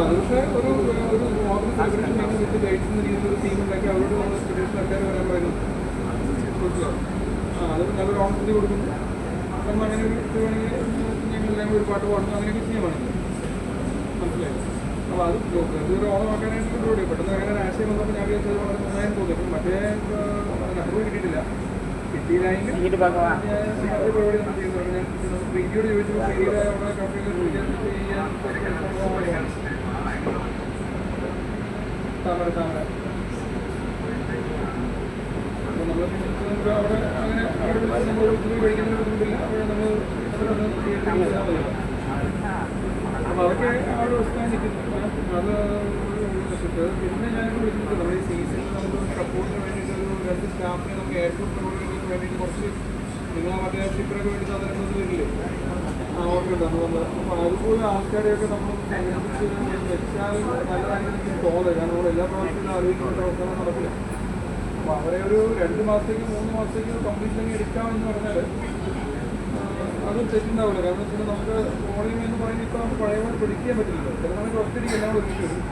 അത് പക്ഷേ ഒരു സെലിബ്രേഷൻ മീറ്റിംഗ് വിത്ത് ഗൈഡ്സ് എന്ന രീതിയിൽ ഒരു ടീം ഉണ്ടാക്കി അവരോട് നമ്മൾ സ്റ്റുഡൻസ് ആൾക്കാർ വരാൻ പറയുന്നു. അത് നല്ലൊരു ഓണത്തിന് കൊടുക്കുന്നു. നമ്മൾ അങ്ങനെ ഒരു വേണമെങ്കിൽ ഞങ്ങളെല്ലാം ഒരു പാട്ട് പാടുന്നു, അങ്ങനെയൊക്കെ ചെയ്യാൻ വേണമെങ്കിൽ മനസ്സിലായി. അപ്പോൾ അത് ഇതൊരു ഓണമാക്കാനായിട്ട് പരിപാടി പെട്ടെന്ന് അങ്ങനെ ഒരു ആശയം വന്നപ്പോൾ ഞാൻ വിചാരിച്ചത് വളരെ നന്നായി തോന്നി. അപ്പം മറ്റേ നമ്പർ കിട്ടിയിട്ടില്ല. കിട്ടിയില്ലെങ്കിൽ അതേ പരിപാടി നമ്മൾ ചെയ്യുന്നുണ്ട്. ഞാൻ പ്രീതിയോട് ചോദിച്ചപ്പോൾ പ്രീതിയുടെ അവിടെ കമ്പനിയിൽ ചെയ്യാൻ താമര അപ്പോൾ നമ്മൾ അവിടെ അങ്ങനെ അവിടെ നമ്മൾ കഴിക്കുന്നതിന് ബുദ്ധിമുട്ടില്ല. അവിടെ നമ്മൾ അപ്പോൾ അതൊക്കെ അവിടെ വെച്ചാൽ നിൽക്കുന്നു. അത് പിന്നെ ഞാനിപ്പോൾ വിളിച്ചിട്ടുണ്ട്. നമ്മുടെ ഈ സീസണിൽ നമുക്ക് സപ്പോർട്ടിന് വേണ്ടിയിട്ട് ഒരു 2 സ്റ്റാഫിനെ നമുക്ക് എയർപോർട്ട് പ്രൊവൈഡിങ്ങിന് വേണ്ടിയിട്ട് കുറച്ച് നിങ്ങൾ മറ്റേ ഷിപ്പറൊക്കെ വേണ്ടി സാധാരണ വരില്ലേ, ഓർഡർ ഉണ്ടാകും നമ്മൾ. അപ്പോൾ അതുപോലെ ആൾക്കാരെയൊക്കെ നമ്മൾ സംഘടിപ്പിച്ച് വെച്ചാൽ നല്ലതായിട്ട് എനിക്ക് തോന്നുന്നത്. കാരണം നമ്മൾ എല്ലാ പ്രാവശ്യത്തിലും ആലോചിക്കുന്ന പ്രവർത്തനം നടക്കില്ല. അപ്പോൾ അവരെ ഒരു 2 മാസത്തേക്ക് 3 മാസത്തേക്ക് കംപ്ലീറ്റ് തന്നെ എടുക്കാമെന്ന് പറഞ്ഞാൽ അത് തെറ്റുണ്ടാവില്ല. കാരണം വെച്ചാൽ നമുക്ക് വോളിയം എന്ന് പറയുന്നത് ഇപ്പോൾ നമുക്ക് പഴയ പോലെ പിടിക്കാൻ പറ്റില്ലല്ലോ. ചില സമയത്ത് ഒറ്റയ്ക്ക് എല്ലാം ഒരുമിച്ച് വരും.